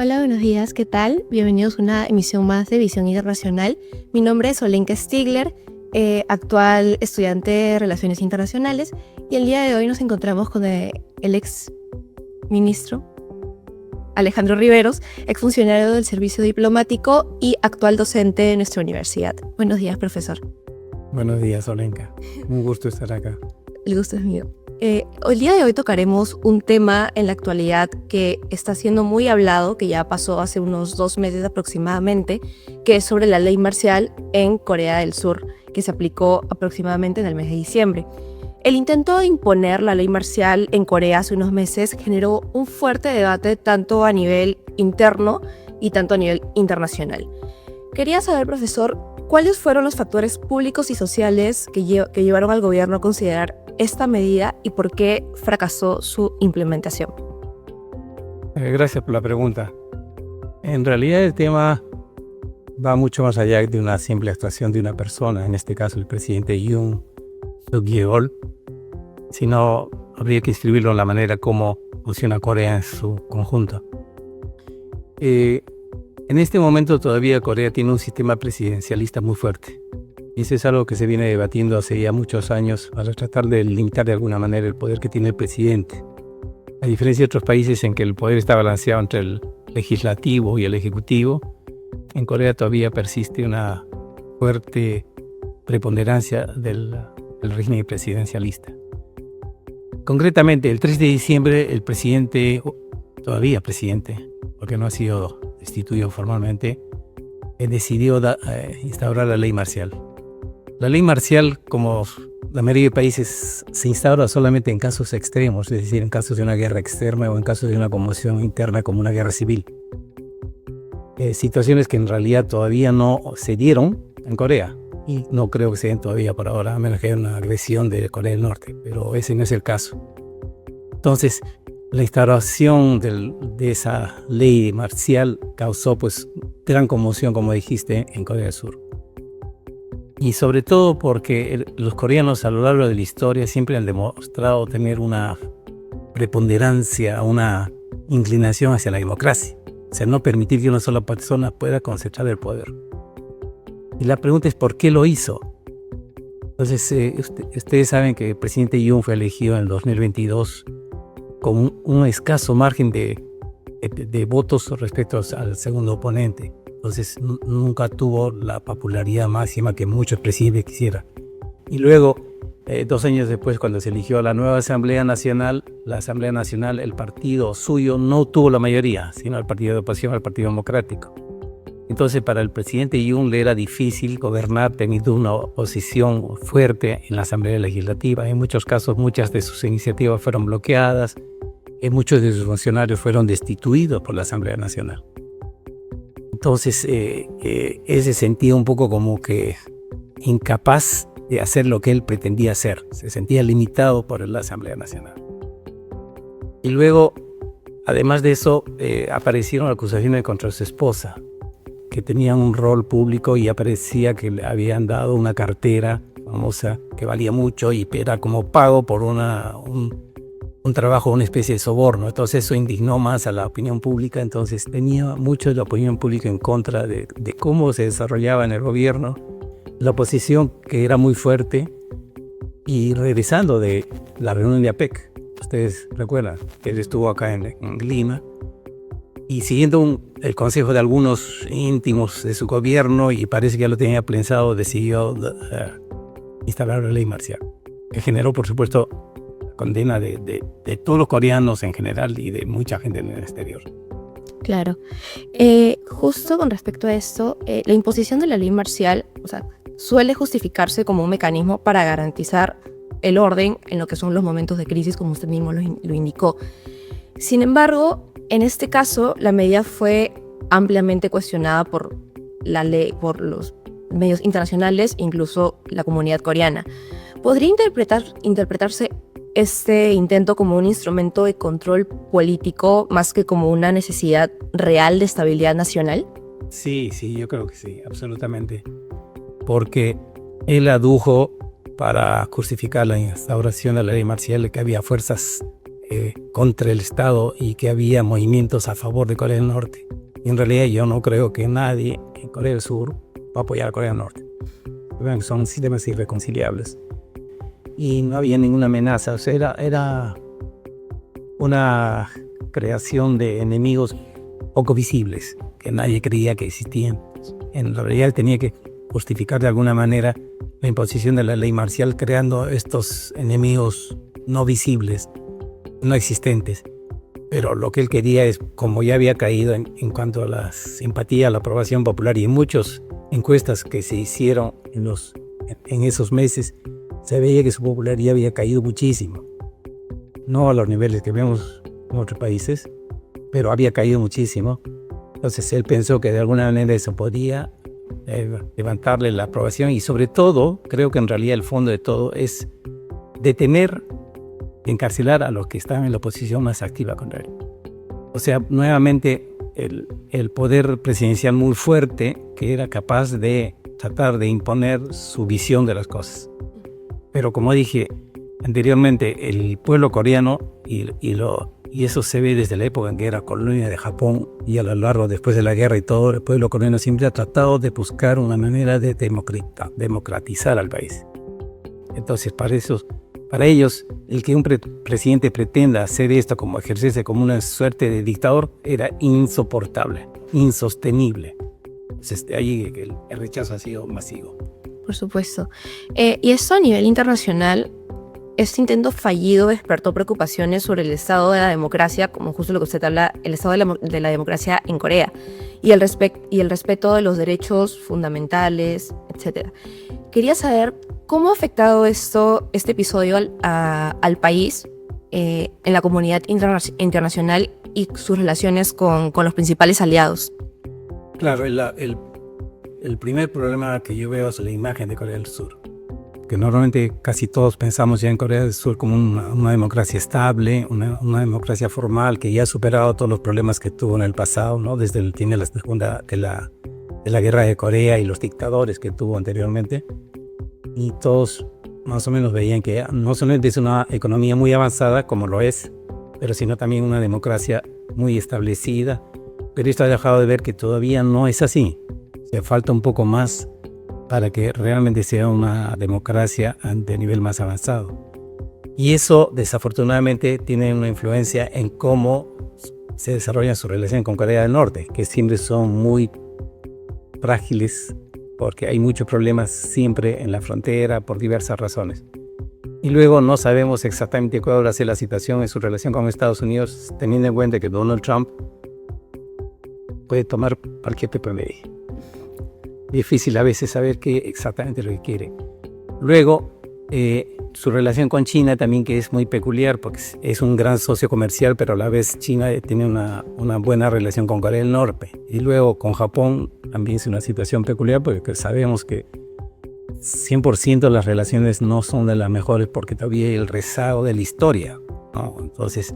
Hola, buenos días, ¿qué tal? Bienvenidos a una emisión más de Visión Internacional. Mi nombre es Olenka Stigler, actual estudiante de Relaciones Internacionales, y el día de hoy nos encontramos con el ex ministro Alejandro Riveros, exfuncionario del Servicio Diplomático y actual docente de nuestra universidad. Buenos días, profesor. Buenos días, Olenka. Un gusto estar acá. El gusto es mío. El día de hoy tocaremos un tema en la actualidad que está siendo muy hablado, que ya pasó hace unos 2 meses aproximadamente, que es sobre la ley marcial en Corea del Sur, que se aplicó aproximadamente en el mes de diciembre. El intento de imponer la ley marcial en Corea hace unos meses generó un fuerte debate tanto a nivel interno y tanto a nivel internacional. Quería saber, profesor, ¿cuáles fueron los factores públicos y sociales que llevaron al gobierno a considerar esta medida y por qué fracasó su implementación? Gracias por la pregunta. En realidad el tema va mucho más allá de una simple actuación de una persona, en este caso el presidente Yoon Suk-yeol, sino habría que inscribirlo en la manera como funciona Corea en su conjunto. En este momento todavía Corea tiene un sistema presidencialista muy fuerte. Y eso es algo que se viene debatiendo hace ya muchos años para tratar de limitar de alguna manera el poder que tiene el presidente. A diferencia de otros países en que el poder está balanceado entre el legislativo y el ejecutivo, en Corea todavía persiste una fuerte preponderancia del régimen presidencialista. Concretamente, el 3 de diciembre el presidente, todavía presidente, porque no ha sido destituido formalmente, decidió instaurar la ley marcial. La ley marcial, como la mayoría de países, se instaura solamente en casos extremos, es decir, en casos de una guerra externa o en casos de una conmoción interna como una guerra civil. Situaciones que en realidad todavía no se dieron en Corea y no creo que se den todavía por ahora, a menos que haya una agresión de Corea del Norte, pero ese no es el caso. Entonces, la instauración de esa ley marcial causó pues gran conmoción, como dijiste, en Corea del Sur. Y sobre todo porque los coreanos a lo largo de la historia siempre han demostrado tener una preponderancia, una inclinación hacia la democracia. O sea, no permitir que una sola persona pueda concentrar el poder. Y la pregunta es, ¿por qué lo hizo? Entonces, ustedes saben que el presidente Yoon fue elegido en el 2022 con un escaso margen de votos respecto al segundo oponente. Entonces nunca tuvo la popularidad máxima que muchos presidentes quisieran. Y luego, 2 años después, cuando se eligió la nueva Asamblea Nacional, el partido suyo no tuvo la mayoría, sino el partido de oposición, el Partido Democrático. Entonces para el presidente Yoon le era difícil gobernar teniendo una oposición fuerte en la Asamblea Legislativa. En muchos casos, muchas de sus iniciativas fueron bloqueadas. Muchos de sus funcionarios fueron destituidos por la Asamblea Nacional. Entonces, él se sentía un poco como que incapaz de hacer lo que él pretendía hacer. Se sentía limitado por la Asamblea Nacional. Y luego, además de eso, aparecieron acusaciones contra su esposa, que tenía un rol público y aparecía que le habían dado una cartera famosa que valía mucho y era como pago por un trabajo, una especie de soborno. Entonces eso indignó más a la opinión pública. Entonces tenía mucho de la opinión pública en contra de cómo se desarrollaba en el gobierno, la oposición que era muy fuerte. Y regresando de la reunión de APEC, ustedes recuerdan que él estuvo acá en Lima, y siguiendo el consejo de algunos íntimos de su gobierno, y parece que ya lo tenía pensado, decidió instalar la ley marcial, que generó, por supuesto, condena de todos los coreanos en general y de mucha gente en el exterior. Claro. Justo con respecto a esto, la imposición de la ley marcial, suele justificarse como un mecanismo para garantizar el orden en lo que son los momentos de crisis, como usted mismo lo indicó. Sin embargo, en este caso, la medida fue ampliamente cuestionada por la ley, por los medios internacionales, incluso la comunidad coreana. ¿Podría interpretarse este intento como un instrumento de control político más que como una necesidad real de estabilidad nacional? Sí, yo creo que sí, absolutamente. Porque él adujo para justificar la instauración de la ley marcial que había fuerzas contra el Estado y que había movimientos a favor de Corea del Norte. Y en realidad yo no creo que nadie en Corea del Sur va a apoyar a Corea del Norte. Son sistemas irreconciliables. Y no había ninguna amenaza. O sea, era una creación de enemigos poco visibles, que nadie creía que existían. En realidad tenía que justificar de alguna manera la imposición de la ley marcial creando estos enemigos no visibles, no existentes. Pero lo que él quería es, como ya había caído en cuanto a la simpatía, la aprobación popular y en muchas encuestas que se hicieron en esos meses, se veía que su popularidad había caído muchísimo. No a los niveles que vemos en otros países, pero había caído muchísimo. Entonces él pensó que de alguna manera eso podía levantarle la aprobación y sobre todo, creo que en realidad el fondo de todo es detener, encarcelar a los que estaban en la oposición más activa contra él. O sea, nuevamente el poder presidencial muy fuerte que era capaz de tratar de imponer su visión de las cosas. Pero como dije anteriormente, el pueblo coreano, y eso se ve desde la época en que era colonia de Japón y a lo largo después de la guerra y todo, el pueblo coreano siempre ha tratado de buscar una manera de democratizar al país. Entonces, para ellos, el que un presidente pretenda hacer esto como ejercerse como una suerte de dictador era insoportable, insostenible. Entonces, de ahí el rechazo ha sido masivo. Por supuesto. Y esto a nivel internacional, este intento fallido despertó preocupaciones sobre el estado de la democracia, como justo lo que usted habla, el estado de la democracia en Corea y el respeto de los derechos fundamentales, etc. Quería saber cómo ha afectado este episodio al país, en la comunidad internacional y sus relaciones con los principales aliados. Claro, el primer problema que yo veo es la imagen de Corea del Sur. Que normalmente casi todos pensamos ya en Corea del Sur como una democracia estable, una democracia formal que ya ha superado todos los problemas que tuvo en el pasado, ¿no? Desde el tiene la segunda de la guerra de Corea y los dictadores que tuvo anteriormente. Y todos más o menos veían que no solamente es una economía muy avanzada, como lo es, pero sino también una democracia muy establecida. Pero esto ha dejado de ver que todavía no es así. Se falta un poco más para que realmente sea una democracia de nivel más avanzado. Y eso, desafortunadamente, tiene una influencia en cómo se desarrolla su relación con Corea del Norte, que siempre son muy frágiles, porque hay muchos problemas siempre en la frontera por diversas razones. Y luego no sabemos exactamente cuál va a ser la situación en su relación con Estados Unidos, teniendo en cuenta que Donald Trump puede tomar cualquier PPMI. Difícil a veces saber qué exactamente lo que quiere. Luego, su relación con China también, que es muy peculiar porque es un gran socio comercial, pero a la vez China tiene una buena relación con Corea del Norte. Y luego con Japón también es una situación peculiar porque sabemos que 100% las relaciones no son de las mejores porque todavía hay el rezago de la historia, ¿no? Entonces,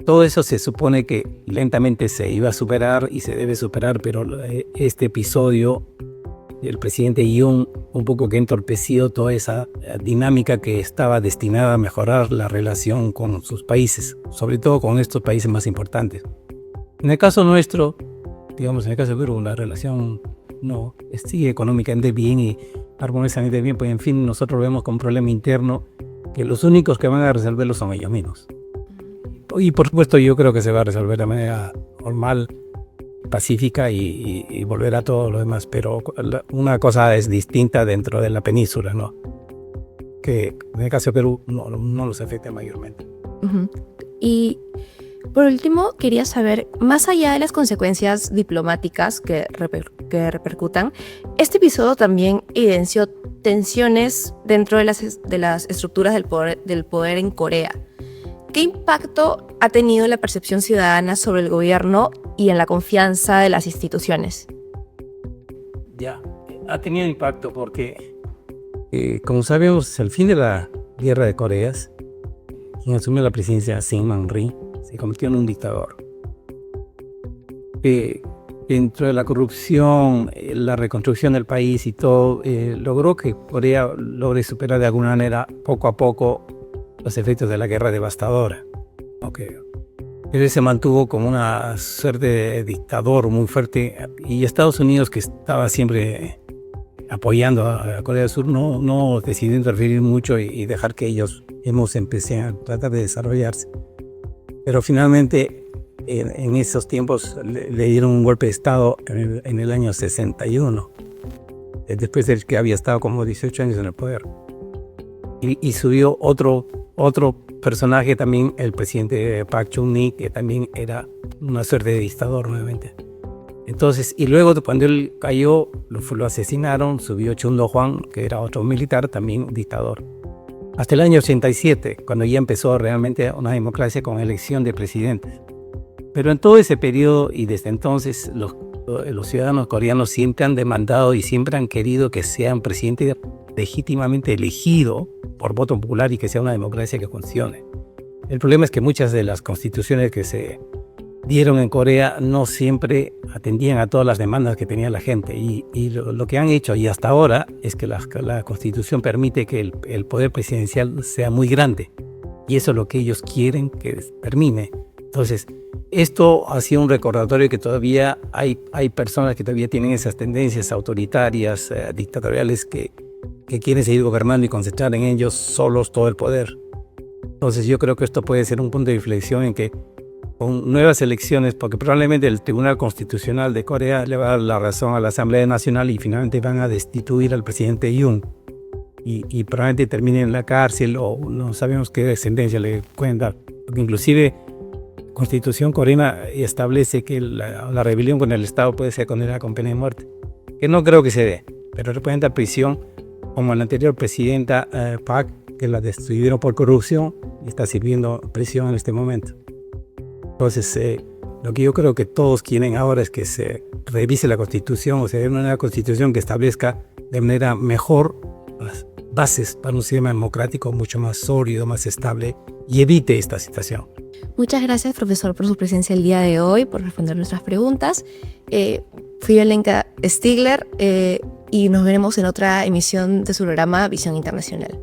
todo eso se supone que lentamente se iba a superar y se debe superar, pero este episodio el presidente Yoon un poco que entorpeció toda esa dinámica que estaba destinada a mejorar la relación con sus países, sobre todo con estos países más importantes. En el caso nuestro, digamos en el caso de Perú, la relación no sigue económicamente bien y armoniosamente bien, pues en fin, nosotros lo vemos como un problema interno que los únicos que van a resolverlo son ellos mismos. Y por supuesto yo creo que se va a resolver de manera normal, pacífica y volver a todo lo demás, pero una cosa es distinta dentro de la península, ¿no? Que en el caso de Perú no los afecta mayormente. Uh-huh. Y por último, quería saber, más allá de las consecuencias diplomáticas que repercutan, este episodio también evidenció tensiones dentro de las estructuras del poder en Corea. ¿Qué impacto ha tenido la percepción ciudadana sobre el gobierno y en la confianza de las instituciones? Ya, ha tenido impacto porque, como sabemos, al fin de la guerra de Coreas, quien asumió la presidencia, Syngman Rhee, se convirtió en un dictador. Dentro de la corrupción, la reconstrucción del país y todo, logró que Corea logre superar de alguna manera, poco a poco, los efectos de la guerra devastadora. Ok. Él se mantuvo como una suerte de dictador muy fuerte y Estados Unidos, que estaba siempre apoyando a Corea del Sur, no decidió interferir mucho y dejar que ellos empecé a tratar de desarrollarse. Pero finalmente en esos tiempos le dieron un golpe de Estado en el año 61, después de que había estado como 18 años en el poder. Y subió otro personaje también, el presidente Park Chung-hee, que también era una suerte de dictador nuevamente. Entonces, y luego cuando él cayó, lo asesinaron, subió Chun Do-hwan, que era otro militar, también dictador. Hasta el año 87, cuando ya empezó realmente una democracia con elección de presidentes. Pero en todo ese periodo y desde entonces, los ciudadanos coreanos siempre han demandado y siempre han querido que sea un presidente legítimamente elegido por voto popular y que sea una democracia que funcione. El problema es que muchas de las constituciones que se dieron en Corea no siempre atendían a todas las demandas que tenía la gente y lo que han hecho y hasta ahora es que la constitución permite que el poder presidencial sea muy grande y eso es lo que ellos quieren que termine. Entonces, esto ha sido un recordatorio que todavía hay personas que todavía tienen esas tendencias autoritarias, dictatoriales que quieren seguir gobernando y concentrar en ellos solos todo el poder. Entonces yo creo que esto puede ser un punto de inflexión en que con nuevas elecciones, porque probablemente el Tribunal Constitucional de Corea le va a dar la razón a la Asamblea Nacional y finalmente van a destituir al presidente Yoon y probablemente termine en la cárcel o no sabemos qué sentencia le pueden dar. Porque inclusive la Constitución coreana establece que la rebelión con el Estado puede ser condenada con pena de muerte, que no creo que se dé, pero representa prisión como la anterior presidenta Park, que la destituyeron por corrupción y está sirviendo prisión en este momento. Entonces, lo que yo creo que todos quieren ahora es que se revise la Constitución, o sea, una nueva Constitución que establezca de manera mejor las bases para un sistema democrático mucho más sólido, más estable y evite esta situación. Muchas gracias, profesor, por su presencia el día de hoy, por responder nuestras preguntas. Fui Alenka Stigler y nos veremos en otra emisión de su programa Visión Internacional.